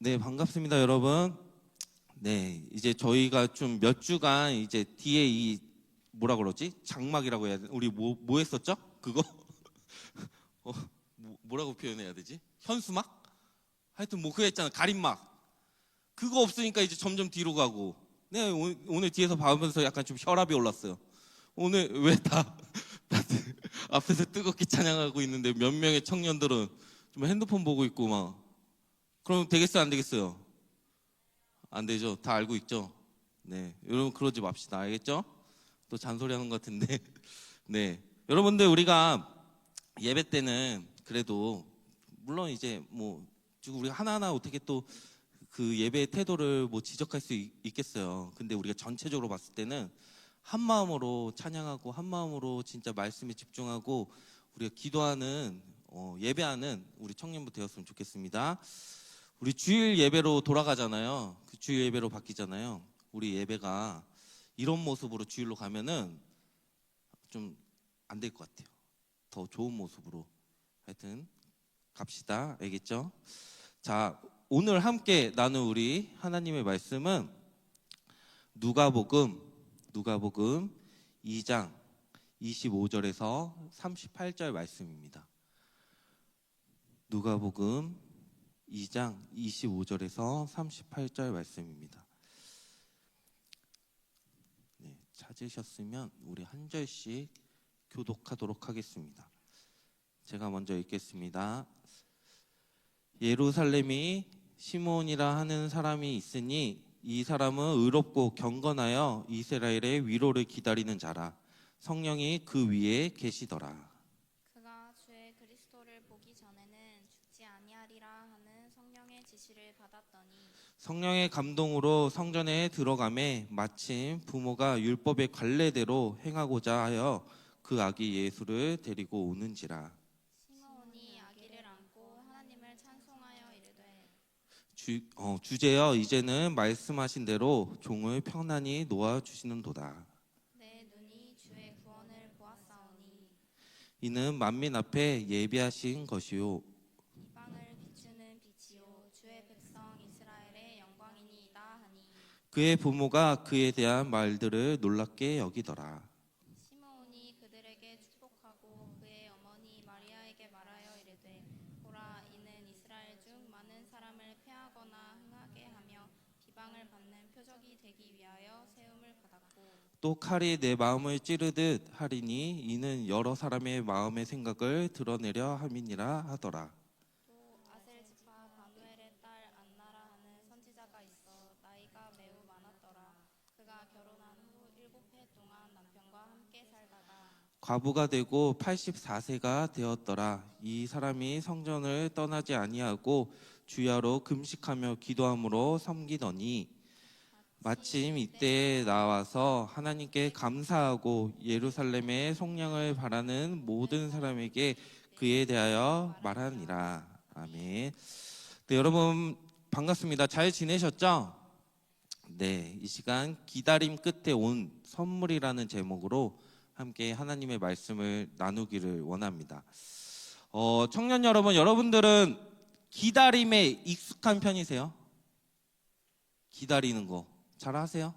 네, 반갑습니다, 여러분. 네, 이제 저희가 좀 몇 주간 이제 뒤에 이 뭐라 그러지? 장막이라고 해야 되나? 우리 뭐 했었죠? 그거? 뭐라고 표현해야 되지? 현수막? 하여튼 뭐 그거 했잖아. 가림막. 그거 없으니까 이제 점점 뒤로 가고. 네, 오늘 뒤에서 봐오면서 약간 좀 혈압이 올랐어요. 오늘 왜 다들 앞에서 뜨겁게 찬양하고 있는데 몇 명의 청년들은 좀 핸드폰 보고 있고 막. 그럼 되겠어요, 안 되겠어요? 안 되죠. 다 알고 있죠. 네, 여러분 그러지 맙시다. 알겠죠? 또 잔소리하는 것 같은데. 네, 여러분들 우리가 예배 때는 그래도 물론 이제 뭐 지금 우리가 하나하나 어떻게 또 그 예배의 태도를 뭐 지적할 수 있겠어요. 근데 우리가 전체적으로 봤을 때는 한 마음으로 찬양하고 한 마음으로 진짜 말씀에 집중하고 우리가 기도하는 예배하는 우리 청년부 되었으면 좋겠습니다. 우리 주일 예배로 돌아가잖아요. 그 주일 예배로 바뀌잖아요. 우리 예배가 이런 모습으로 주일로 가면은 좀 안 될 것 같아요. 더 좋은 모습으로 하여튼 갑시다. 알겠죠? 자, 오늘 함께 나눌 우리 하나님의 말씀은 누가복음 2장 25절에서 38절 말씀입니다. 누가복음 2장 25절에서 38절 말씀입니다. 네, 찾으셨으면 우리 한 절씩 교독하도록 하겠습니다. 제가 먼저 읽겠습니다. 예루살렘이 시몬이라 하는 사람이 있으니 이 사람은 의롭고 경건하여 이스라엘의 위로를 기다리는 자라. 성령이 그 위에 계시더라. 그가 주의 그리스도를 보기 전에는 죽지 아니하리라 하는 성령의 지시를 받았더니 성령의 감동으로 성전에 들어가매 마침 부모가 율법의 관례대로 행하고자 하여 그 아기 예수를 데리고 오는지라. 시므온이 아기를 안고 하나님을 찬송하여 이르되 주제여 이제는 말씀하신 대로 종을 평안히 놓아주시는도다. 내 눈이 주의 구원을 보았사오니 이는 만민 앞에 예비하신 것이요 이방을 비추는 빛이요 주의 백성 이스라엘의 영광이니이다 하니 그의 부모가 그에 대한 말들을 놀랍게 여기더라. 시므온이 그들에게 축복하고 그의 어머니 마리아에게 말하여 이르되 보라 이는 이스라엘 중 많은 사람을 패하거나 흥하게 하며 비방을 받는 표적이 되기 위하여 세움을 받았고 또 칼이 내 마음을 찌르듯 하리니 이는 여러 사람의 마음의 생각을 드러내려 함이니라 하더라. 또 아셀 지파 바누엘의 딸 안나라 하는 선지자가 있어 나이가 매우 많았더라. 그가 결혼한 후 7해 동안 남편과 함께 살다가 과부가 되고 84세가 되었더라. 이 사람이 성전을 떠나지 아니하고 주야로 금식하며 기도함으로 섬기더니 마침 이때에 나와서 하나님께 감사하고 예루살렘의 속량을 바라는 모든 사람에게 그에 대하여 말하니라. 아멘. 네, 여러분 반갑습니다. 잘 지내셨죠? 네, 이 시간 기다림 끝에 온 선물이라는 제목으로 함께 하나님의 말씀을 나누기를 원합니다. 청년 여러분, 여러분들은 기다림에 익숙한 편이세요? 기다리는 거 잘 하세요?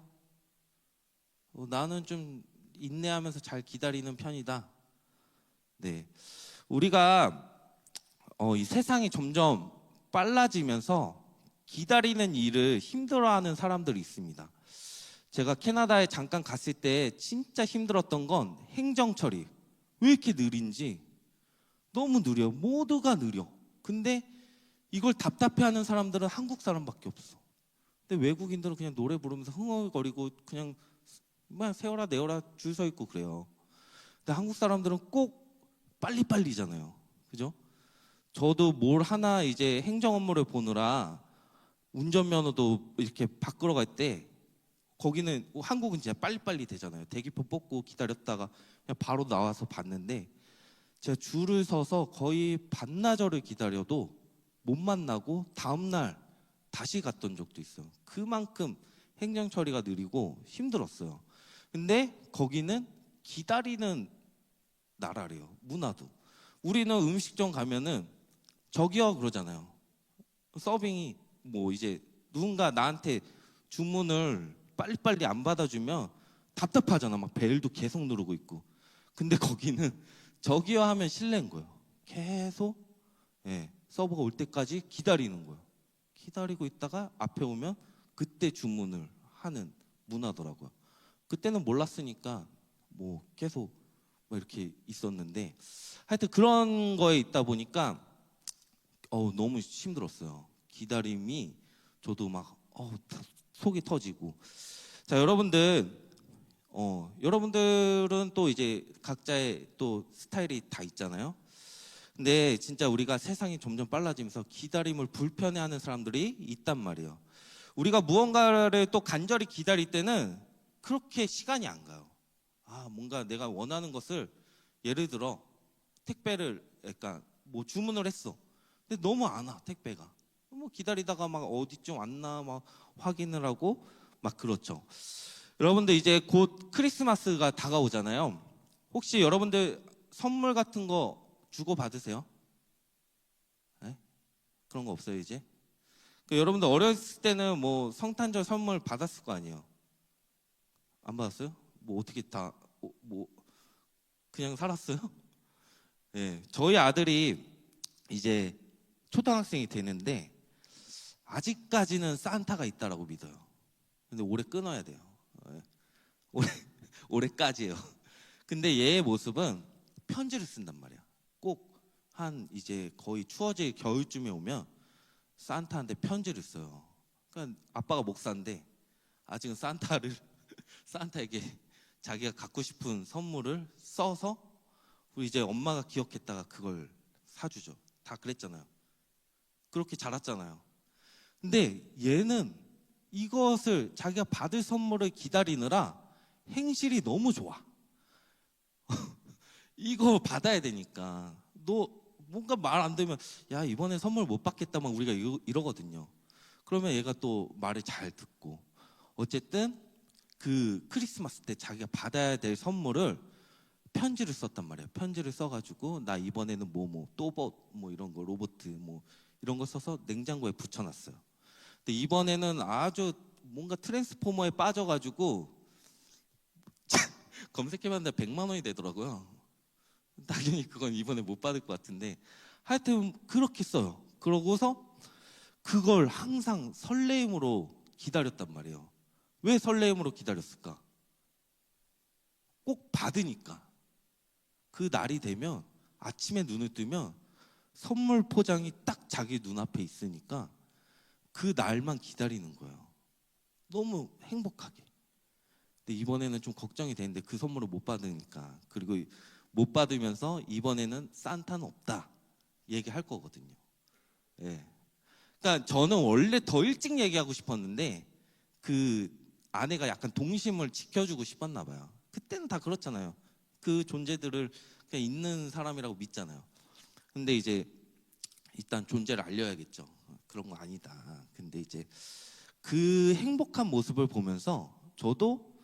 나는 좀 인내하면서 잘 기다리는 편이다. 네, 우리가 이 세상이 점점 빨라지면서 기다리는 일을 힘들어하는 사람들이 있습니다. 제가 캐나다에 잠깐 갔을 때 진짜 힘들었던 건 행정 처리. 왜 이렇게 느린지 너무 느려. 모두가 느려. 근데 이걸 답답해하는 사람들은 한국 사람밖에 없어. 근데 외국인들은 그냥 노래 부르면서 흥얼거리고 그냥 세워라 내워라 줄 서 있고 그래요. 근데 한국 사람들은 꼭 빨리빨리잖아요. 그죠? 저도 뭘 하나 이제 행정 업무를 보느라 운전면허도 이렇게 바꾸러 갈 때 거기는 한국은 진짜 빨리빨리 되잖아요. 대기표 뽑고 기다렸다가 그냥 바로 나와서 봤는데 제가 줄을 서서 거의 반나절을 기다려도 못 만나고 다음날 다시 갔던 적도 있어요. 그만큼 행정 처리가 느리고 힘들었어요. 근데 거기는 기다리는 나라래요. 문화도. 우리는 음식점 가면은 저기요 그러잖아요. 서빙이 뭐 이제 누군가 나한테 주문을 빨리빨리 안 받아주면 답답하잖아. 막 벨도 계속 누르고 있고. 근데 거기는 저기요 하면 실례인 거예요. 계속 서버가 올 때까지 기다리는 거예요. 기다리고 있다가 앞에 오면 그때 주문을 하는 문화더라고요. 그때는 몰랐으니까 뭐 계속 뭐 이렇게 있었는데 하여튼 그런 거에 있다 보니까 너무 힘들었어요. 기다림이 저도 막 속이 터지고. 자, 여러분들은 또 이제 각자의 또 스타일이 다 있잖아요. 근데 진짜 우리가 세상이 점점 빨라지면서 기다림을 불편해하는 사람들이 있단 말이에요. 우리가 무언가를 또 간절히 기다릴 때는 그렇게 시간이 안 가요. 뭔가 내가 원하는 것을 예를 들어 택배를 그러니까 뭐 주문을 했어. 근데 너무 안 와, 택배가. 뭐 기다리다가 막 어디쯤 왔나 막 확인을 하고 막 그렇죠. 여러분들 이제 곧 크리스마스가 다가오잖아요. 혹시 여러분들 선물 같은 거 주고 받으세요? 네? 그런 거 없어요 이제? 여러분들 어렸을 때는 뭐 성탄절 선물 받았을 거 아니에요? 안 받았어요? 뭐 어떻게 다 뭐 그냥 살았어요? 네, 저희 아들이 이제 초등학생이 되는데 아직까지는 산타가 있다라고 믿어요. 근데 올해 끊어야 돼요. 네, 올해까지예요. 근데 얘의 모습은 편지를 쓴단 말이야. 꼭 한 이제 거의 추워질 겨울쯤에 오면 산타한테 편지를 써요. 그러니까 아빠가 목사인데 아직은 산타에게 자기가 갖고 싶은 선물을 써서 이제 엄마가 기억했다가 그걸 사주죠. 다 그랬잖아요. 그렇게 자랐잖아요. 근데 얘는 이것을 자기가 받을 선물을 기다리느라 행실이 너무 좋아. 이거 받아야 되니까. 너 뭔가 말 안 되면 야 이번에 선물 못 받겠다 막 우리가 이러거든요. 그러면 얘가 또 말을 잘 듣고 어쨌든 그 크리스마스 때 자기가 받아야 될 선물을 편지를 썼단 말이에요. 편지를 써가지고 나 이번에는 또봇 뭐 이런 거 로봇 뭐 이런 거 써서 냉장고에 붙여놨어요. 근데 이번에는 아주 뭔가 트랜스포머에 빠져가지고 검색해봤는데 100만 원이 되더라고요. 당연히 그건 이번에 못 받을 것 같은데 하여튼 그렇게 써요. 그러고서 그걸 항상 설레임으로 기다렸단 말이에요. 왜 설레임으로 기다렸을까? 꼭 받으니까. 그 날이 되면 아침에 눈을 뜨면 선물 포장이 딱 자기 눈앞에 있으니까 그 날만 기다리는 거예요. 너무 행복하게. 근데 이번에는 좀 걱정이 되는데 그 선물을 못 받으니까. 그리고 못 받으면서 이번에는 산타는 없다 얘기할 거거든요. 예. 그러니까 저는 원래 더 일찍 얘기하고 싶었는데 그 아내가 약간 동심을 지켜주고 싶었나 봐요. 그때는 다 그렇잖아요. 그 존재들을 그냥 있는 사람이라고 믿잖아요. 근데 이제 일단 존재를 알려야겠죠. 그런 거 아니다. 근데 이제 그 행복한 모습을 보면서 저도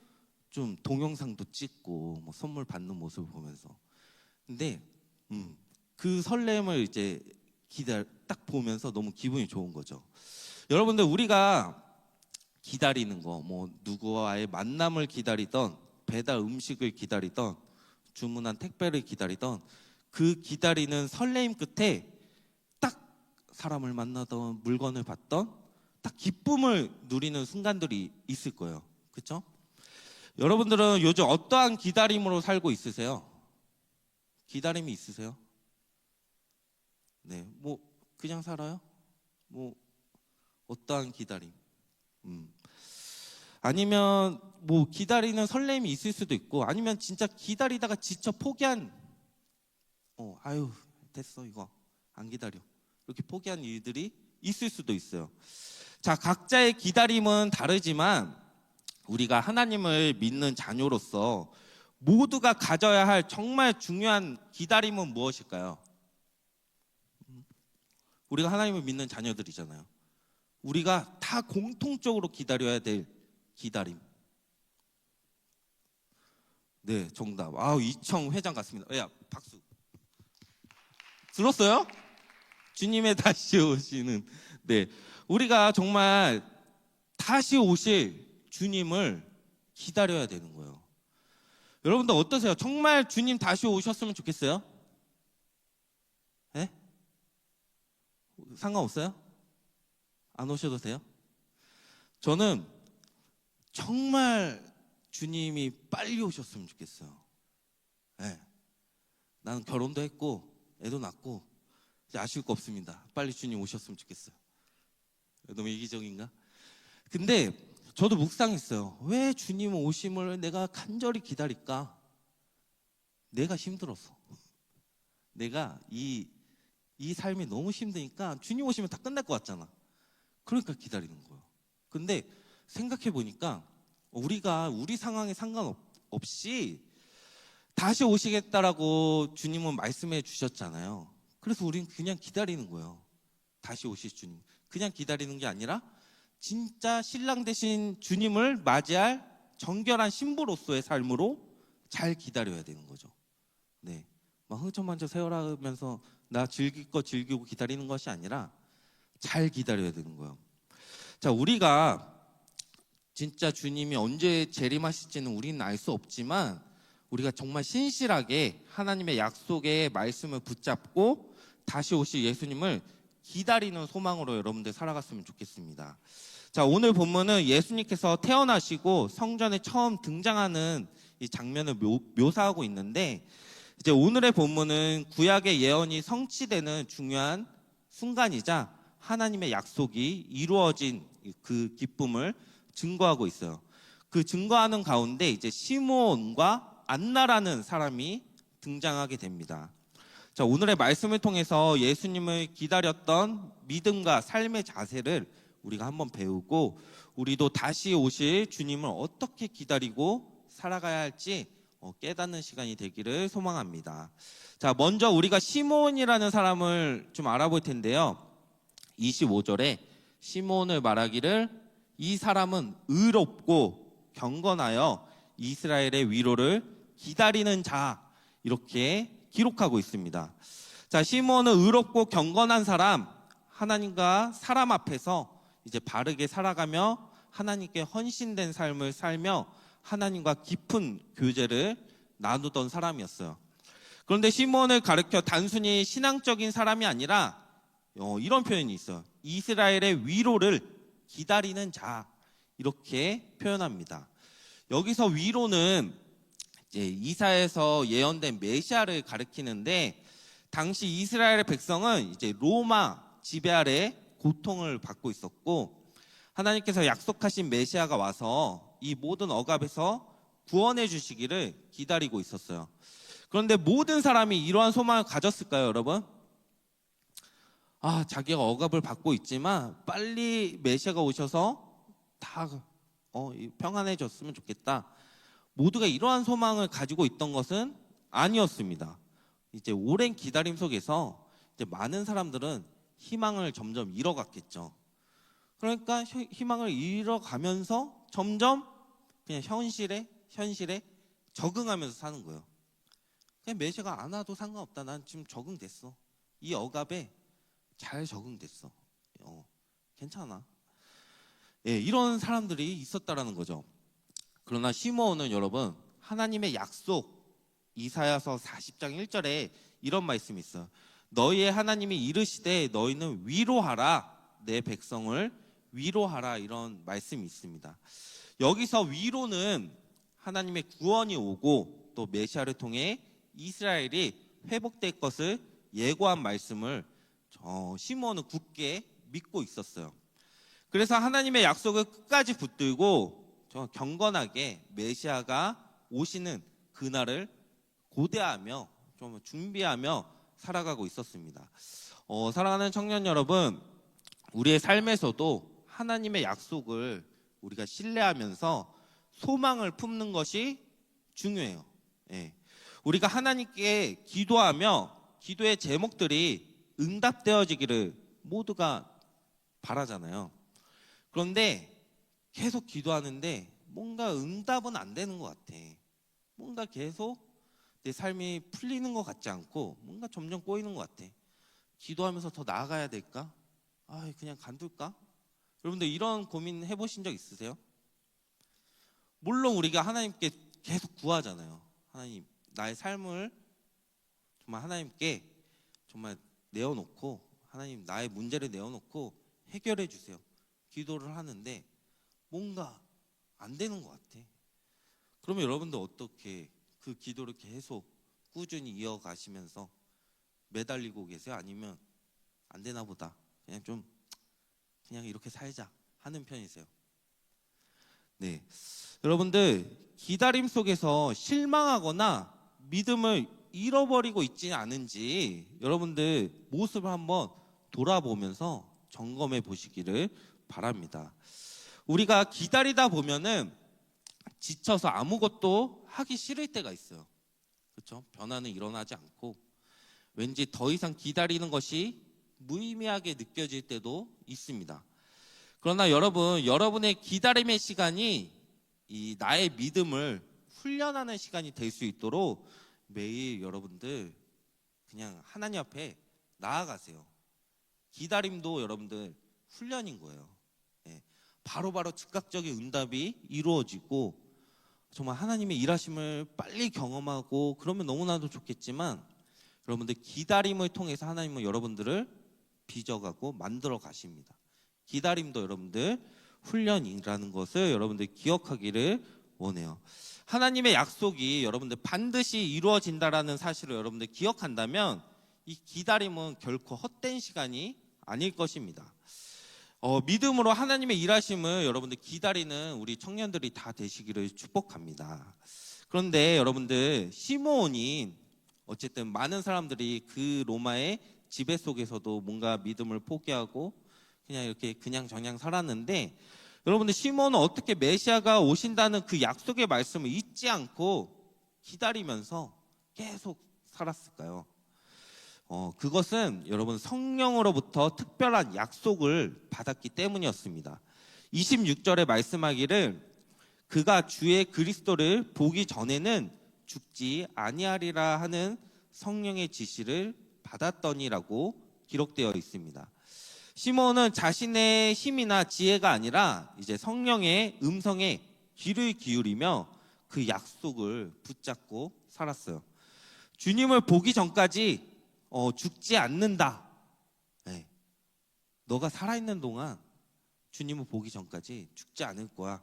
좀 동영상도 찍고 뭐 선물 받는 모습을 보면서 근데 그 설렘을 이제 딱 보면서 너무 기분이 좋은 거죠. 여러분들 우리가 기다리는 거 뭐 누구와의 만남을 기다리던 배달 음식을 기다리던 주문한 택배를 기다리던 그 기다리는 설레임 끝에 딱 사람을 만나던 물건을 받던 딱 기쁨을 누리는 순간들이 있을 거예요. 그렇죠? 여러분들은 요즘 어떠한 기다림으로 살고 있으세요? 기다림이 있으세요? 네, 뭐 그냥 살아요? 뭐 어떠한 기다림? 아니면 뭐 기다리는 설렘이 있을 수도 있고 아니면 진짜 기다리다가 지쳐 포기한 아유 됐어 이거 안 기다려 이렇게 포기한 일들이 있을 수도 있어요. 자, 각자의 기다림은 다르지만 우리가 하나님을 믿는 자녀로서 모두가 가져야 할 정말 중요한 기다림은 무엇일까요? 우리가 하나님을 믿는 자녀들이잖아요. 우리가 다 공통적으로 기다려야 될 기다림. 네, 정답. 이청 회장 같습니다. 야, 박수. 들었어요? 주님의 다시 오시는. 네, 우리가 정말 다시 오실 주님을 기다려야 되는 거예요. 여러분들 어떠세요? 정말 주님 다시 오셨으면 좋겠어요? 네? 상관없어요? 안 오셔도 돼요? 저는 정말 주님이 빨리 오셨으면 좋겠어요. 네. 나는 결혼도 했고 애도 낳고 이제 아쉬울 거 없습니다. 빨리 주님 오셨으면 좋겠어요. 너무 이기적인가? 근데 저도 묵상했어요. 왜 주님 오심을 내가 간절히 기다릴까? 내가 힘들어서. 내가 이 삶이 너무 힘드니까 주님 오시면 다 끝날 것 같잖아. 그러니까 기다리는 거예요. 근데 생각해 보니까 우리가 우리 상황에 상관없이 다시 오시겠다라고 주님은 말씀해 주셨잖아요. 그래서 우리는 그냥 기다리는 거예요. 다시 오실 주님. 그냥 기다리는 게 아니라 진짜 신랑 되신 주님을 맞이할 정결한 신부로서의 삶으로 잘 기다려야 되는 거죠. 네, 막 흥청망청 세월하면서 나 즐길 거 즐기고 기다리는 것이 아니라 잘 기다려야 되는 거예요. 자, 우리가 진짜 주님이 언제 재림하실지는 우리는 알 수 없지만 우리가 정말 신실하게 하나님의 약속의 말씀을 붙잡고 다시 오실 예수님을 기다리는 소망으로 여러분들 살아갔으면 좋겠습니다. 자, 오늘 본문은 예수님께서 태어나시고 성전에 처음 등장하는 이 장면을 묘사하고 있는데, 이제 오늘의 본문은 구약의 예언이 성취되는 중요한 순간이자 하나님의 약속이 이루어진 그 기쁨을 증거하고 있어요. 그 증거하는 가운데 이제 시므온과 안나라는 사람이 등장하게 됩니다. 자, 오늘의 말씀을 통해서 예수님을 기다렸던 믿음과 삶의 자세를 우리가 한번 배우고 우리도 다시 오실 주님을 어떻게 기다리고 살아가야 할지 깨닫는 시간이 되기를 소망합니다. 자, 먼저 우리가 시므온이라는 사람을 좀 알아볼 텐데요. 25절에 시므온을 말하기를 이 사람은 의롭고 경건하여 이스라엘의 위로를 기다리는 자, 이렇게 기록하고 있습니다. 자, 시므온은 의롭고 경건한 사람, 하나님과 사람 앞에서 이제 바르게 살아가며 하나님께 헌신된 삶을 살며 하나님과 깊은 교제를 나누던 사람이었어요. 그런데 시므온을 가르쳐 단순히 신앙적인 사람이 아니라 이런 표현이 있어요. 이스라엘의 위로를 기다리는 자, 이렇게 표현합니다. 여기서 위로는 이제 이사야에서 예언된 메시아를 가리키는데, 당시 이스라엘의 백성은 이제 로마 지배 아래 고통을 받고 있었고 하나님께서 약속하신 메시아가 와서 이 모든 억압에서 구원해 주시기를 기다리고 있었어요. 그런데 모든 사람이 이러한 소망을 가졌을까요, 여러분? 자기가 억압을 받고 있지만 빨리 메시아가 오셔서 다 평안해졌으면 좋겠다. 모두가 이러한 소망을 가지고 있던 것은 아니었습니다. 이제 오랜 기다림 속에서 이제 많은 사람들은 희망을 점점 잃어갔겠죠. 그러니까 희망을 잃어가면서 점점 그냥 현실에 적응하면서 사는 거예요. 그냥 메시아가 안 와도 상관없다. 난 지금 적응됐어. 이 억압에 잘 적응됐어. 괜찮아. 예, 이런 사람들이 있었다라는 거죠. 그러나 시므온은 여러분, 하나님의 약속, 이사야서 40장 1절에 이런 말씀이 있어요. 너희의 하나님이 이르시되 너희는 위로하라, 내 백성을 위로하라, 이런 말씀이 있습니다. 여기서 위로는 하나님의 구원이 오고 또 메시아를 통해 이스라엘이 회복될 것을 예고한 말씀을 시므온은 굳게 믿고 있었어요. 그래서 하나님의 약속을 끝까지 붙들고 경건하게 메시아가 오시는 그날을 고대하며 좀 준비하며 살아가고 있었습니다. 사랑하는 청년 여러분, 우리의 삶에서도 하나님의 약속을 우리가 신뢰하면서 소망을 품는 것이 중요해요. 예. 우리가 하나님께 기도하며 기도의 제목들이 응답되어지기를 모두가 바라잖아요. 그런데 계속 기도하는데 뭔가 응답은 안 되는 것 같아. 뭔가 계속 내 삶이 풀리는 것 같지 않고 뭔가 점점 꼬이는 것 같아. 기도하면서 더 나아가야 될까? 그냥 간둘까? 여러분들 이런 고민 해보신 적 있으세요? 물론 우리가 하나님께 계속 구하잖아요. 하나님, 나의 삶을 정말 하나님께 정말 내어놓고, 하나님 나의 문제를 내어놓고 해결해 주세요. 기도를 하는데 뭔가 안 되는 것 같아. 그러면 여러분들 어떻게 그 기도를 계속 꾸준히 이어가시면서 매달리고 계세요? 아니면 안 되나 보다, 그냥 이렇게 살자 하는 편이세요? 네, 여러분들 기다림 속에서 실망하거나 믿음을 잃어버리고 있지 않은지 여러분들 모습을 한번 돌아보면서 점검해 보시기를 바랍니다. 우리가 기다리다 보면은 지쳐서 아무것도 하기 싫을 때가 있어요. 그렇죠? 변화는 일어나지 않고 왠지 더 이상 기다리는 것이 무의미하게 느껴질 때도 있습니다. 그러나 여러분, 여러분의 기다림의 시간이 이 나의 믿음을 훈련하는 시간이 될 수 있도록 매일 여러분들 그냥 하나님 앞에 나아가세요. 기다림도 여러분들 훈련인 거예요. 예, 바로바로 즉각적인 응답이 이루어지고 정말 하나님의 일하심을 빨리 경험하고 그러면 너무나도 좋겠지만, 여러분들 기다림을 통해서 하나님은 여러분들을 빚어가고 만들어 가십니다. 기다림도 여러분들 훈련이라는 것을 여러분들 기억하기를 원해요. 하나님의 약속이 여러분들 반드시 이루어진다라는 사실을 여러분들 기억한다면 이 기다림은 결코 헛된 시간이 아닐 것입니다. 믿음으로 하나님의 일하심을 여러분들 기다리는 우리 청년들이 다 되시기를 축복합니다. 그런데 여러분들 시므온이 어쨌든 많은 사람들이 그 로마의 지배 속에서도 뭔가 믿음을 포기하고 그냥 이렇게 그냥저냥 살았는데, 여러분들 시므온은 어떻게 메시아가 오신다는 그 약속의 말씀을 잊지 않고 기다리면서 계속 살았을까요? 그것은 여러분 성령으로부터 특별한 약속을 받았기 때문이었습니다. 26절에 말씀하기를 그가 주의 그리스도를 보기 전에는 죽지 아니하리라 하는 성령의 지시를 받았더니라고 기록되어 있습니다. 시몬은 자신의 힘이나 지혜가 아니라 이제 성령의 음성에 귀를 기울이며 그 약속을 붙잡고 살았어요. 주님을 보기 전까지 죽지 않는다. 네. 너가 살아있는 동안 주님을 보기 전까지 죽지 않을 거야.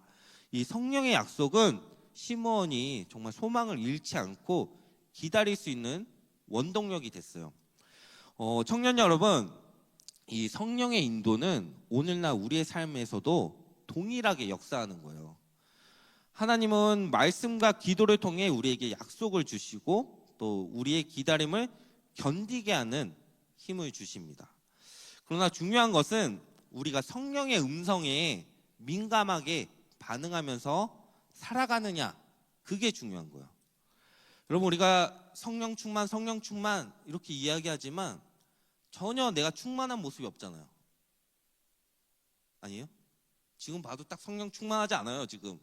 이 성령의 약속은 시므온이 정말 소망을 잃지 않고 기다릴 수 있는 원동력이 됐어요. 청년 여러분, 이 성령의 인도는 오늘날 우리의 삶에서도 동일하게 역사하는 거예요. 하나님은 말씀과 기도를 통해 우리에게 약속을 주시고 또 우리의 기다림을 견디게 하는 힘을 주십니다. 그러나 중요한 것은 우리가 성령의 음성에 민감하게 반응하면서 살아가느냐, 그게 중요한 거예요. 여러분, 우리가 성령 충만 이렇게 이야기하지만 전혀 내가 충만한 모습이 없잖아요. 아니에요? 지금 봐도 딱 성령 충만하지 않아요, 지금.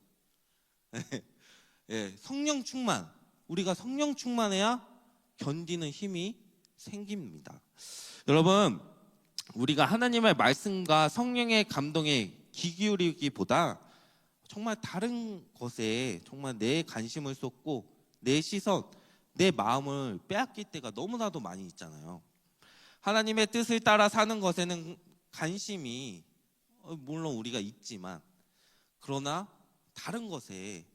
예, 성령 충만. 우리가 성령 충만해야 견디는 힘이 생깁니다. 여러분, 우리가 하나님의 말씀과 성령의 감동에 귀 기울이기보다 정말 다른 것에 정말 내 관심을 쏟고 내 시선, 내 마음을 빼앗길 때가 너무나도 많이 있잖아요. 하나님의 뜻을 따라 사는 것에는 관심이 물론 우리가 있지만, 그러나 다른 것에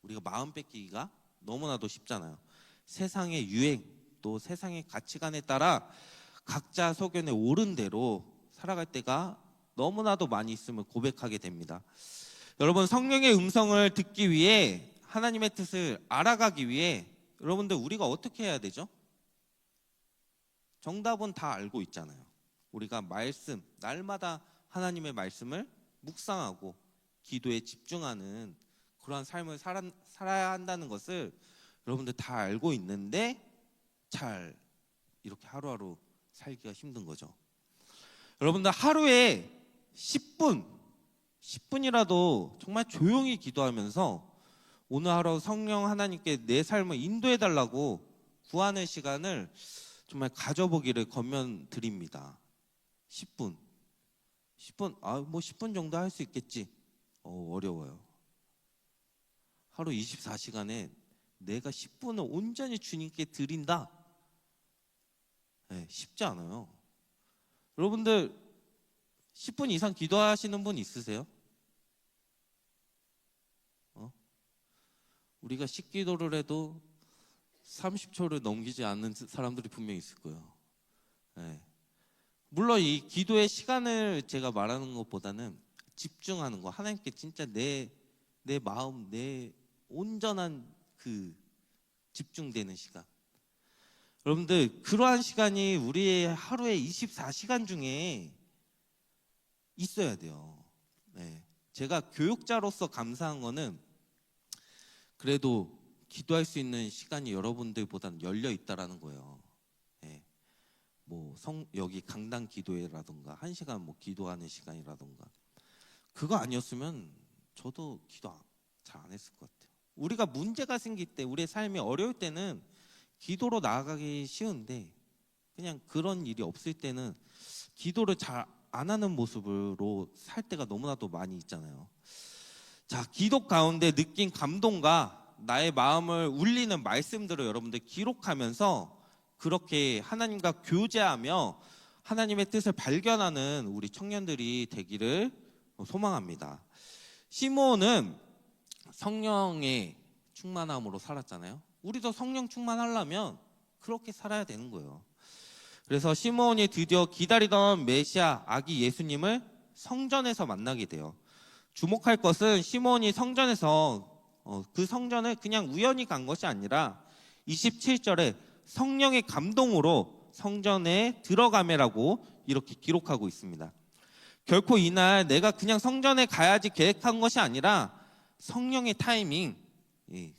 우리가 마음 뺏기기가 너무나도 쉽잖아요. 세상의 유행, 또 세상의 가치관에 따라 각자 소견에 옳은 대로 살아갈 때가 너무나도 많이 있음을 고백하게 됩니다. 여러분, 성령의 음성을 듣기 위해, 하나님의 뜻을 알아가기 위해 여러분들 우리가 어떻게 해야 되죠? 정답은 다 알고 있잖아요. 우리가 말씀, 날마다 하나님의 말씀을 묵상하고 기도에 집중하는 그러한 삶을 살아야 한다는 것을 여러분들 다 알고 있는데 잘 이렇게 하루하루 살기가 힘든 거죠. 여러분들 하루에 10분이라도 정말 조용히 기도하면서 오늘 하루 성령 하나님께 내 삶을 인도해 달라고 구하는 시간을 정말 가져보기를 권면드립니다. 10분 10분, 뭐 10분 정도 할 수 있겠지. 어려워요. 하루 24시간에 내가 10분을 온전히 주님께 드린다. 네, 쉽지 않아요. 여러분들 10분 이상 기도하시는 분 있으세요? 우리가 식기도를 해도 30초를 넘기지 않는 사람들이 분명히 있을 거예요. 네. 물론 이 기도의 시간을 제가 말하는 것보다는 집중하는 거, 하나님께 진짜 내 마음, 내 온전한 그 집중되는 시간. 여러분들 그러한 시간이 우리의 하루의 24시간 중에 있어야 돼요. 네. 제가 교육자로서 감사한 거는 그래도 기도할 수 있는 시간이 여러분들보다는 열려 있다라는 거예요. 네. 뭐 여기 강당 기도회라든가 1시간 뭐 기도하는 시간이라든가 그거 아니었으면 저도 기도 잘 안 했을 것 같아요. 우리가 문제가 생길 때, 우리의 삶이 어려울 때는 기도로 나아가기 쉬운데 그냥 그런 일이 없을 때는 기도를 잘 안 하는 모습으로 살 때가 너무나도 많이 있잖아요. 자, 기도 가운데 느낀 감동과 나의 마음을 울리는 말씀들을 여러분들 기록하면서 그렇게 하나님과 교제하며 하나님의 뜻을 발견하는 우리 청년들이 되기를 소망합니다. 시므온은 성령의 충만함으로 살았잖아요. 우리도 성령 충만하려면 그렇게 살아야 되는 거예요. 그래서 시므온이 드디어 기다리던 메시아 아기 예수님을 성전에서 만나게 돼요. 주목할 것은 시므온이 성전에서 그 성전을 그냥 우연히 간 것이 아니라 27절에 성령의 감동으로 성전에 들어가매라고 이렇게 기록하고 있습니다. 결코 이날 내가 그냥 성전에 가야지 계획한 것이 아니라 성령의 타이밍,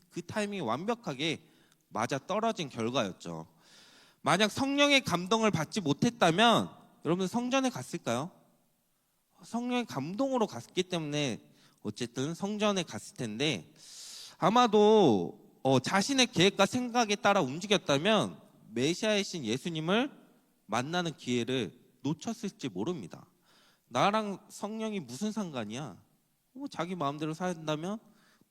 그 타이밍이 완벽하게 맞아 떨어진 결과였죠. 만약 성령의 감동을 받지 못했다면 여러분 성전에 갔을까요? 성령의 감동으로 갔기 때문에 어쨌든 성전에 갔을 텐데 아마도 자신의 계획과 생각에 따라 움직였다면 메시아이신 예수님을 만나는 기회를 놓쳤을지 모릅니다. 나랑 성령이 무슨 상관이야? 자기 마음대로 살다면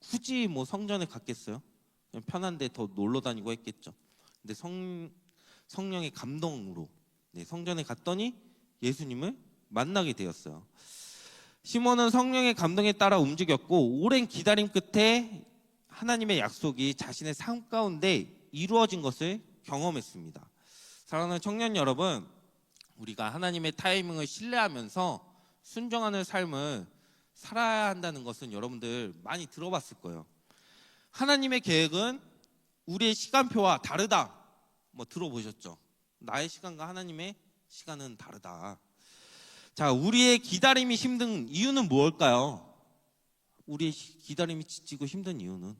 굳이 뭐 성전에 갔겠어요? 그냥 편한데 더 놀러 다니고 했겠죠. 근데 성령의 감동으로 성전에 갔더니 예수님을 만나게 되었어요. 시몬은 성령의 감동에 따라 움직였고 오랜 기다림 끝에 하나님의 약속이 자신의 삶 가운데 이루어진 것을 경험했습니다. 사랑하는 청년 여러분, 우리가 하나님의 타이밍을 신뢰하면서 순종하는 삶을 살아야 한다는 것은 여러분들 많이 들어봤을 거예요. 하나님의 계획은 우리의 시간표와 다르다. 뭐 들어보셨죠? 나의 시간과 하나님의 시간은 다르다. 자, 우리의 기다림이 힘든 이유는 무엇일까요? 우리의 기다림이 지치고 힘든 이유는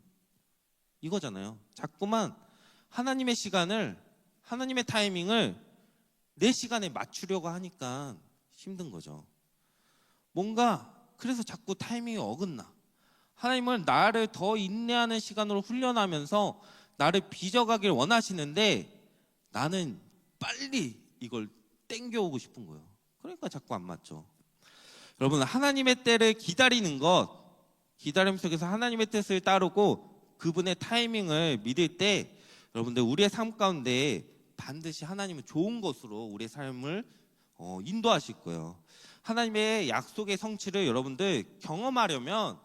이거잖아요. 자꾸만 하나님의 시간을, 하나님의 타이밍을 내 시간에 맞추려고 하니까 힘든 거죠. 뭔가 그래서 자꾸 타이밍이 어긋나. 하나님은 나를 더 인내하는 시간으로 훈련하면서 나를 빚어가길 원하시는데 나는 빨리 이걸 땡겨오고 싶은 거예요. 그러니까 자꾸 안 맞죠. 여러분, 하나님의 때를 기다리는 것, 기다림 속에서 하나님의 뜻을 따르고 그분의 타이밍을 믿을 때 여러분들 우리의 삶 가운데 반드시 하나님은 좋은 것으로 우리의 삶을 인도하실 거예요. 하나님의 약속의 성취를 여러분들 경험하려면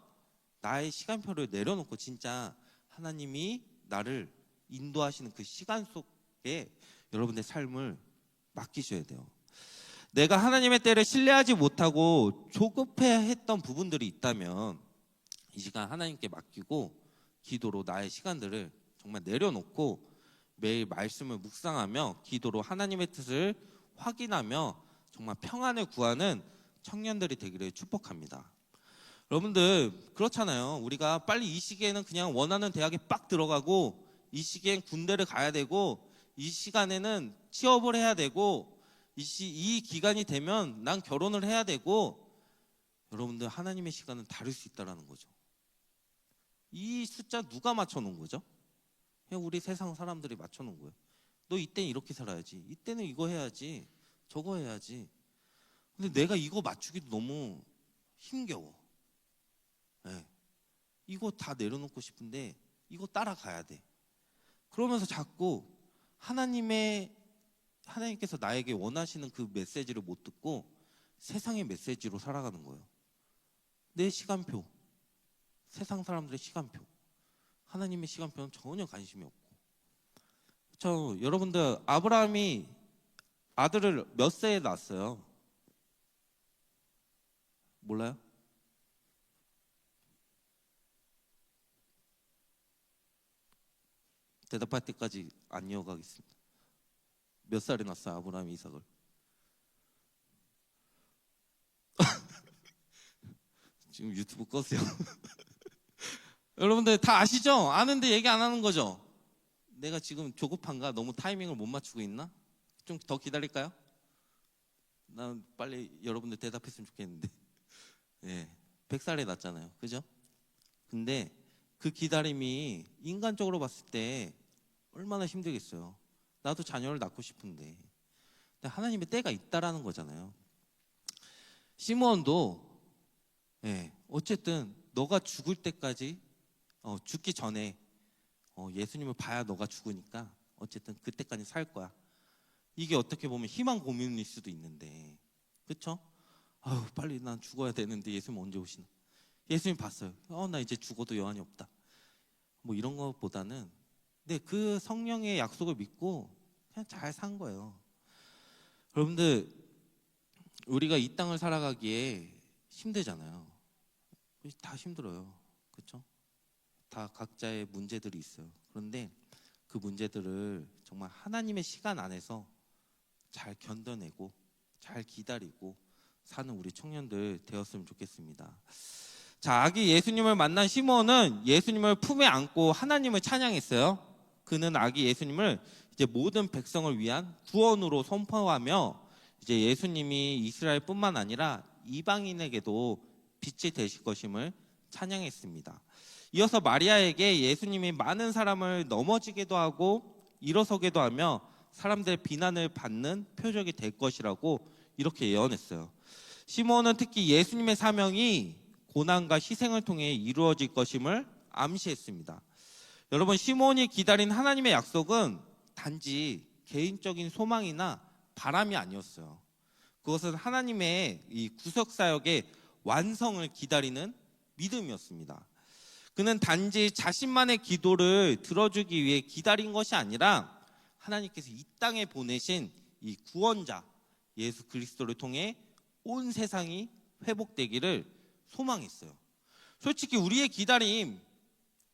나의 시간표를 내려놓고 진짜 하나님이 나를 인도하시는 그 시간 속에 여러분의 삶을 맡기셔야 돼요. 내가 하나님의 때를 신뢰하지 못하고 조급해했던 부분들이 있다면 이 시간 하나님께 맡기고 기도로 나의 시간들을 정말 내려놓고 매일 말씀을 묵상하며 기도로 하나님의 뜻을 확인하며 정말 평안을 구하는 청년들이 되기를 축복합니다. 여러분들 그렇잖아요. 우리가 빨리 이 시기에는 그냥 원하는 대학에 빡 들어가고 이 시기엔 군대를 가야 되고 이 시간에는 취업을 해야 되고 이 기간이 되면 난 결혼을 해야 되고 여러분들 하나님의 시간은 다를 수 있다는 거죠. 이 숫자 누가 맞춰놓은 거죠? 그냥 우리 세상 사람들이 맞춰놓은 거예요. 너 이때는 이렇게 살아야지. 이때는 이거 해야지. 저거 해야지. 근데 내가 이거 맞추기도 너무 힘겨워. 예. 이거 다 내려놓고 싶은데 이거 따라가야 돼. 그러면서 자꾸 하나님께서 나에게 원하시는 그 메시지를 못 듣고 세상의 메시지로 살아가는 거예요. 내 시간표, 세상 사람들의 시간표, 하나님의 시간표는 전혀 관심이 없고. 여러분들, 아브라함이 아들을 몇 세에 낳았어요? 몰라요? 대답할 때까지 안 이어가겠습니다. 몇 살에 낳았어요, 아브라함이 이삭을? 지금 유튜브 껐어요. 여러분들 다 아시죠? 아는데 얘기 안 하는 거죠? 내가 지금 조급한가? 너무 타이밍을 못 맞추고 있나? 좀 더 기다릴까요? 난 빨리 여러분들 대답했으면 좋겠는데. 예, 100살에 낳았잖아요, 그죠? 근데 그 기다림이 인간적으로 봤을 때 얼마나 힘들겠어요. 나도 자녀를 낳고 싶은데. 근데 하나님의 때가 있다라는 거잖아요. 시므온도 어쨌든 너가 죽을 때까지 죽기 전에 예수님을 봐야 너가 죽으니까 어쨌든 그때까지 살 거야. 이게 어떻게 보면 희망 고문일 수도 있는데, 그렇죠? 아유, 빨리 난 죽어야 되는데 예수님 언제 오시나? 예수님 봤어요. 나 이제 죽어도 여한이 없다. 뭐 이런 것보다는 그 성령의 약속을 믿고 그냥 잘 산 거예요. 여러분들, 우리가 이 땅을 살아가기에 힘들잖아요. 다 힘들어요. 그렇죠? 다 각자의 문제들이 있어요. 그런데 그 문제들을 정말 하나님의 시간 안에서 잘 견뎌내고 잘 기다리고 사는 우리 청년들 되었으면 좋겠습니다. 자, 아기 예수님을 만난 시므온은 예수님을 품에 안고 하나님을 찬양했어요. 그는 아기 예수님을 이제 모든 백성을 위한 구원으로 선포하며 이제 예수님이 이스라엘뿐만 아니라 이방인에게도 빛이 되실 것임을 찬양했습니다. 이어서 마리아에게 예수님이 많은 사람을 넘어지게도 하고 일어서게도 하며 사람들의 비난을 받는 표적이 될 것이라고 이렇게 예언했어요. 시므온은 특히 예수님의 사명이 고난과 희생을 통해 이루어질 것임을 암시했습니다. 여러분, 시므온이 기다린 하나님의 약속은 단지 개인적인 소망이나 바람이 아니었어요. 그것은 하나님의 이 구속사역의 완성을 기다리는 믿음이었습니다. 그는 단지 자신만의 기도를 들어주기 위해 기다린 것이 아니라 하나님께서 이 땅에 보내신 이 구원자 예수 그리스도를 통해 온 세상이 회복되기를 소망했어요. 솔직히 우리의 기다림,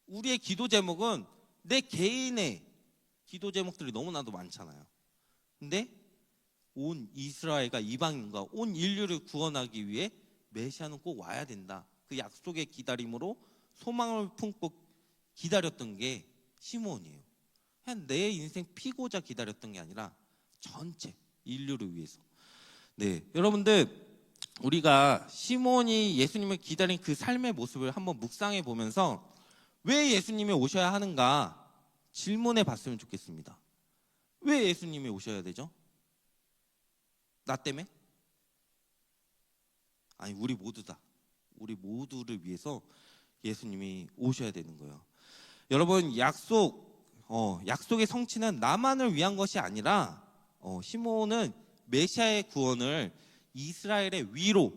우리의 기도 제목은 내 개인의 기도 제목들이 너무나도 많잖아요. 근데 온 이스라엘과 이방인과 온 인류를 구원하기 위해 메시아는 꼭 와야 된다. 그 약속의 기다림으로 소망을 품고 기다렸던 게 시므온이에요. 그냥 내 인생 피고자 기다렸던 게 아니라 전체 인류를 위해서. 여러분들, 우리가 시므온이 예수님을 기다린 그 삶의 모습을 한번 묵상해 보면서 왜 예수님이 오셔야 하는가 질문해 봤으면 좋겠습니다. 왜 예수님이 오셔야 되죠? 나 때문에? 아니, 우리 모두다. 우리 모두를 위해서 예수님이 오셔야 되는 거예요. 여러분, 약속의 성취는 나만을 위한 것이 아니라 시므온은 메시아의 구원을 이스라엘의 위로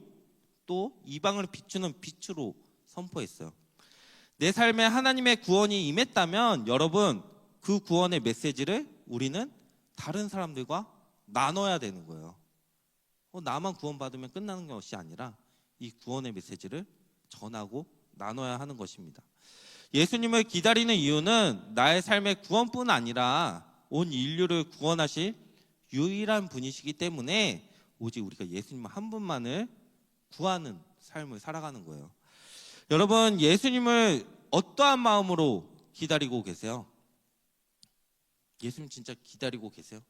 또 이방을 비추는 빛으로 선포했어요. 내 삶에 하나님의 구원이 임했다면 여러분, 그 구원의 메시지를 우리는 다른 사람들과 나눠야 되는 거예요. 나만 구원받으면 끝나는 것이 아니라 이 구원의 메시지를 전하고 나눠야 하는 것입니다. 예수님을 기다리는 이유는 나의 삶의 구원뿐 아니라 온 인류를 구원하실 유일한 분이시기 때문에 오직 우리가 예수님 한 분만을 구하는 삶을 살아가는 거예요. 여러분, 예수님을 어떠한 마음으로 기다리고 계세요? 예수님 진짜 기다리고 계세요?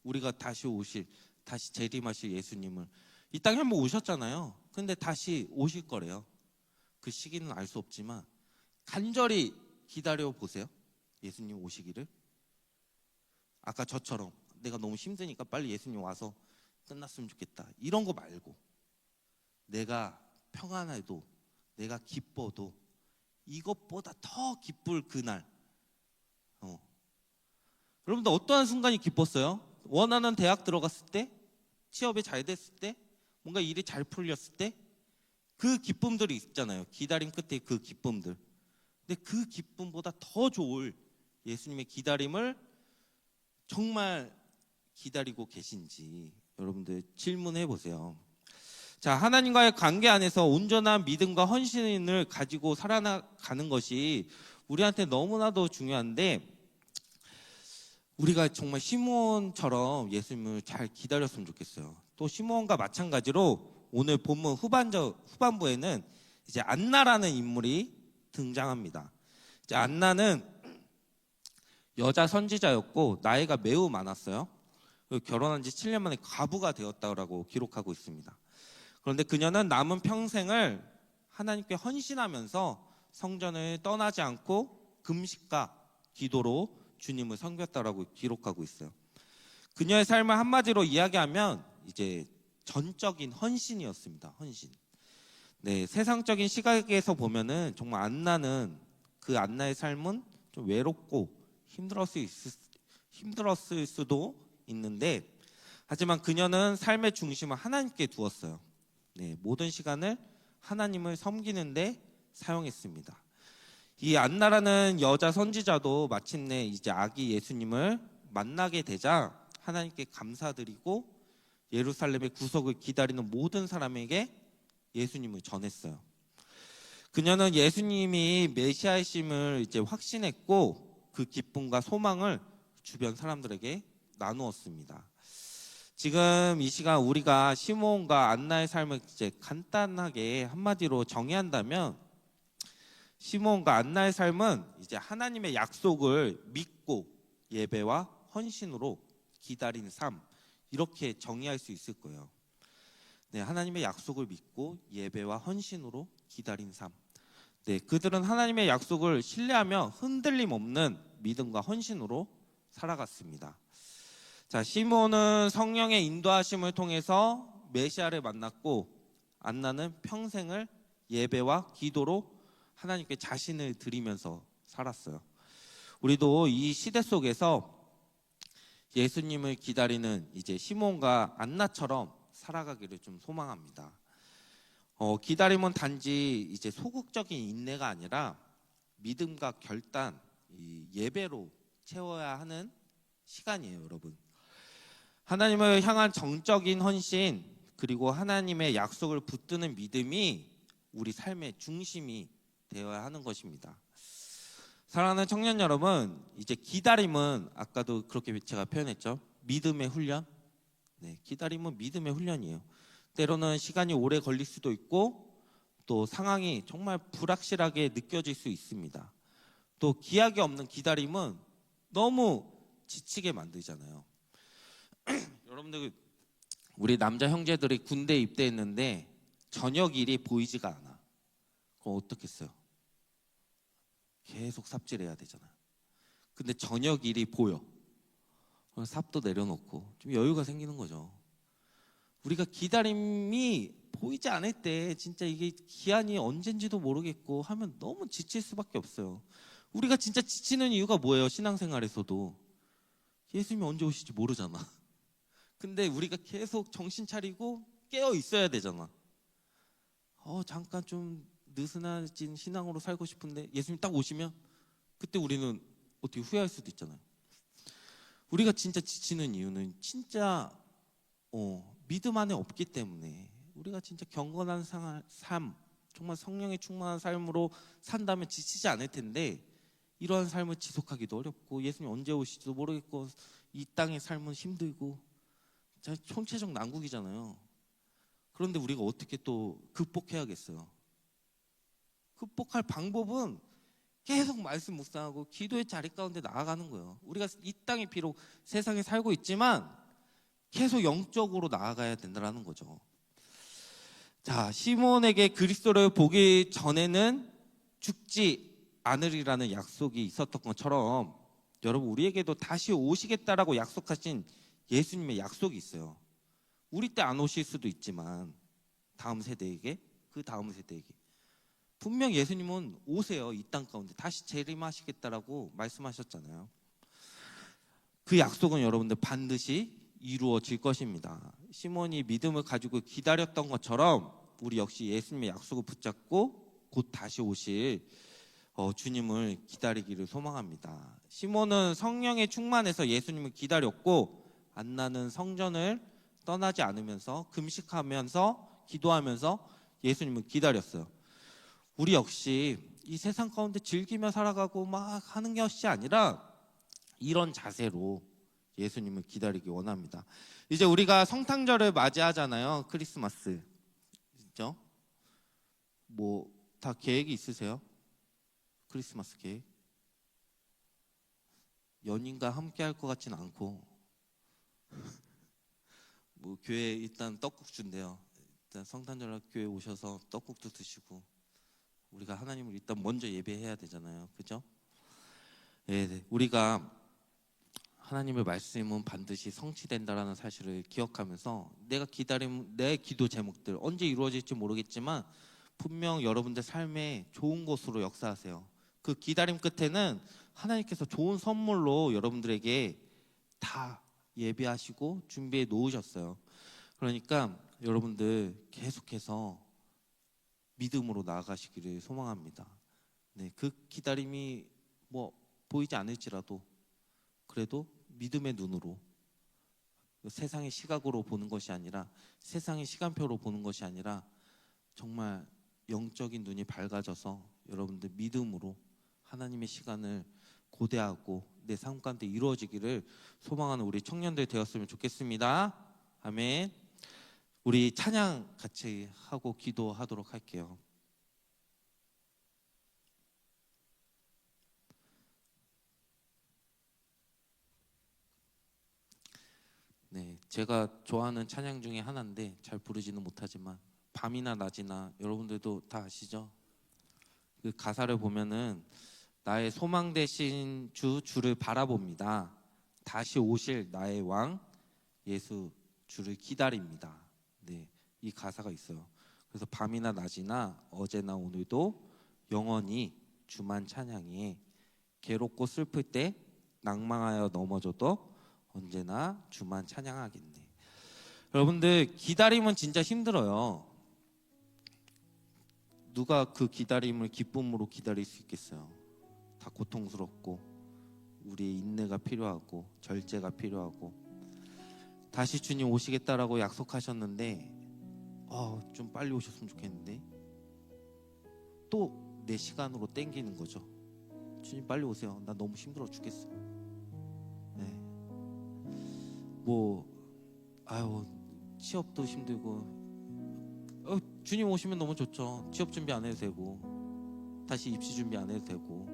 우리가 다시 재림하실 예수님을 이 땅에 한번 오셨잖아요. 근데 다시 오실 거래요. 그 시기는 알 수 없지만 간절히 기다려 보세요. 예수님 오시기를. 아까 저처럼 내가 너무 힘드니까 빨리 예수님 와서 끝났으면 좋겠다. 이런 거 말고 내가 평안해도 내가 기뻐도 이것보다 더 기쁠 그날. 여러분들 어떠한 순간이 기뻤어요? 원하는 대학 들어갔을 때, 취업이 잘 됐을 때, 뭔가 일이 잘 풀렸을 때, 그 기쁨들이 있잖아요. 기다림 끝에 그 기쁨들. 근데 그 기쁨보다 더 좋을 예수님의 기다림을 정말 기다리고 계신지 여러분들 질문해 보세요. 자, 하나님과의 관계 안에서 온전한 믿음과 헌신을 가지고 살아가는 것이 우리한테 너무나도 중요한데, 우리가 정말 시므온처럼 예수님을 잘 기다렸으면 좋겠어요. 또 시므온과 마찬가지로 오늘 본문 후반부에는 이제 안나라는 인물이 등장합니다. 이제 안나는 여자 선지자였고 나이가 매우 많았어요. 결혼한 지 7년 만에 과부가 되었다고 기록하고 있습니다. 그런데 그녀는 남은 평생을 하나님께 헌신하면서 성전을 떠나지 않고 금식과 기도로 주님을 섬겼다라고 기록하고 있어요. 그녀의 삶을 한마디로 이야기하면 이제 전적인 헌신이었습니다. 헌신. 네, 세상적인 시각에서 보면은 정말 안나는 그 안나의 삶은 좀 외롭고 힘들었을 수도 있는데, 하지만 그녀는 삶의 중심을 하나님께 두었어요. 네, 모든 시간을 하나님을 섬기는데 사용했습니다. 이 안나라는 여자 선지자도 마침내 이제 아기 예수님을 만나게 되자 하나님께 감사드리고 예루살렘의 구속을 기다리는 모든 사람에게 예수님을 전했어요. 그녀는 예수님이 메시아이심을 이제 확신했고 그 기쁨과 소망을 주변 사람들에게 나누었습니다. 지금 이 시간 우리가 시므온과 안나의 삶을 이제 간단하게 한마디로 정의한다면, 시므온과 안나의 삶은 이제 하나님의 약속을 믿고 예배와 헌신으로 기다린 삶, 이렇게 정의할 수 있을 거예요. 네, 하나님의 약속을 믿고 예배와 헌신으로 기다린 삶. 네, 그들은 하나님의 약속을 신뢰하며 흔들림 없는 믿음과 헌신으로 살아갔습니다. 자, 시므온은 성령의 인도하심을 통해서 메시아를 만났고, 안나는 평생을 예배와 기도로 하나님께 자신을 드리면서 살았어요. 우리도 이 시대 속에서 예수님을 기다리는 이제 시므온과 안나처럼 살아가기를 좀 소망합니다. 기다림은 단지 이제 소극적인 인내가 아니라 믿음과 결단, 이 예배로 채워야 하는 시간이에요, 여러분. 하나님을 향한 정적인 헌신, 그리고 하나님의 약속을 붙드는 믿음이 우리 삶의 중심이 되어야 하는 것입니다. 사랑하는 청년 여러분, 이제 기다림은 아까도 그렇게 제가 표현했죠. 믿음의 훈련. 네, 기다림은 믿음의 훈련이에요. 때로는 시간이 오래 걸릴 수도 있고 또 상황이 정말 불확실하게 느껴질 수 있습니다. 또 기약이 없는 기다림은 너무 지치게 만들잖아요. 여러분들, 우리 남자 형제들이 군대 입대했는데 저녁 일이 보이지가 않아. 그럼 어떻겠어요? 계속 삽질해야 되잖아요. 근데 저녁 일이 보여. 그럼 삽도 내려놓고 좀 여유가 생기는 거죠. 우리가 기다림이 보이지 않을 때 진짜 이게 기한이 언젠지도 모르겠고 하면 너무 지칠 수밖에 없어요. 우리가 진짜 지치는 이유가 뭐예요? 신앙생활에서도 예수님이 언제 오실지 모르잖아. 근데 우리가 계속 정신 차리고 깨어 있어야 되잖아. 잠깐 좀 느슨해진 신앙으로 살고 싶은데 예수님 딱 오시면 그때 우리는 어떻게 후회할 수도 있잖아요. 우리가 진짜 지치는 이유는 진짜 믿음 안에 없기 때문에, 우리가 진짜 경건한 삶, 정말 성령에 충만한 삶으로 산다면 지치지 않을 텐데 이러한 삶을 지속하기도 어렵고 예수님 언제 오실지도 모르겠고 이 땅의 삶은 힘들고 총체적 난국이잖아요. 그런데 우리가 어떻게 또 극복해야겠어요? 극복할 방법은 계속 말씀 묵상하고 기도의 자리 가운데 나아가는 거예요. 우리가 이 땅에 비록 세상에 살고 있지만 계속 영적으로 나아가야 된다는 거죠. 자, 시몬에게 그리스도를 보기 전에는 죽지 않으리라는 약속이 있었던 것처럼 여러분 우리에게도 다시 오시겠다라고 약속하신 예수님의 약속이 있어요. 우리 때 안 오실 수도 있지만 다음 세대에게, 그 다음 세대에게 분명 예수님은 오세요. 이 땅 가운데 다시 재림하시겠다라고 말씀하셨잖아요. 그 약속은 여러분들 반드시 이루어질 것입니다. 시몬이 믿음을 가지고 기다렸던 것처럼 우리 역시 예수님의 약속을 붙잡고 곧 다시 오실 주님을 기다리기를 소망합니다. 시몬은 성령에 충만해서 예수님을 기다렸고 안나는 성전을 떠나지 않으면서 금식하면서 기도하면서 예수님을 기다렸어요. 우리 역시 이 세상 가운데 즐기며 살아가고 막 하는 것이 아니라 이런 자세로 예수님을 기다리기 원합니다. 이제 우리가 성탄절을 맞이하잖아요. 크리스마스. 그죠? 뭐 다 계획이 있으세요? 크리스마스 계획? 연인과 함께 할 것 같진 않고 뭐 교회 일단 떡국 준대요. 일단 성탄절 교회 오셔서 떡국도 드시고 우리가 하나님을 일단 먼저 예배해야 되잖아요. 그죠? 네, 우리가 하나님의 말씀은 반드시 성취된다라는 사실을 기억하면서 내가 기다림, 내 기도 제목들 언제 이루어질지 모르겠지만 분명 여러분들 삶에 좋은 것으로 역사하세요. 그 기다림 끝에는 하나님께서 좋은 선물로 여러분들에게 다 예배하시고 준비해 놓으셨어요. 그러니까 여러분들 계속해서 믿음으로 나아가시기를 소망합니다. 네, 그 기다림이 뭐 보이지 않을지라도 그래도 믿음의 눈으로, 세상의 시각으로 보는 것이 아니라, 세상의 시간표로 보는 것이 아니라 정말 영적인 눈이 밝아져서 여러분들 믿음으로 하나님의 시간을 고대하고 내 삶 가운데 이루어지기를 소망하는 우리 청년들 되었으면 좋겠습니다. 아멘. 우리 찬양 같이 하고 기도하도록 할게요. 네, 제가 좋아하는 찬양 중에 하나인데 잘 부르지는 못하지만 밤이나 낮이나 여러분들도 다 아시죠? 그 가사를 보면은 나의 소망 되신 주를 바라봅니다. 다시 오실 나의 왕 예수 주를 기다립니다. 네, 이 가사가 있어요. 그래서 밤이나 낮이나 어제나 오늘도 영원히 주만 찬양해. 괴롭고 슬플 때 낭망하여 넘어져도 언제나 주만 찬양하겠네. 여러분들 기다림은 진짜 힘들어요. 누가 그 기다림을 기쁨으로 기다릴 수 있겠어요? 다 고통스럽고 우리의 인내가 필요하고 절제가 필요하고 다시 주님 오시겠다라고 약속하셨는데 좀 빨리 오셨으면 좋겠는데 또 내 시간으로 땡기는 거죠. 주님 빨리 오세요. 나 너무 힘들어 죽겠어. 네. 뭐 취업도 힘들고 주님 오시면 너무 좋죠. 취업 준비 안 해도 되고 다시 입시 준비 안 해도 되고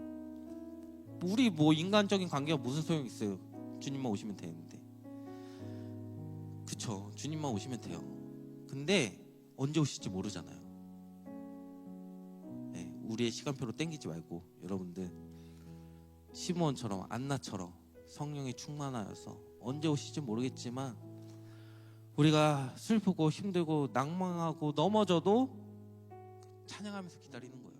우리 뭐 인간적인 관계가 무슨 소용이 있어요. 주님만 오시면 되는데. 그쵸, 주님만 오시면 돼요. 근데 언제 오실지 모르잖아요. 네, 우리의 시간표로 땡기지 말고 여러분들 시므온처럼 안나처럼 성령이 충만하여서 언제 오실지 모르겠지만 우리가 슬프고 힘들고 낭망하고 넘어져도 찬양하면서 기다리는 거예요.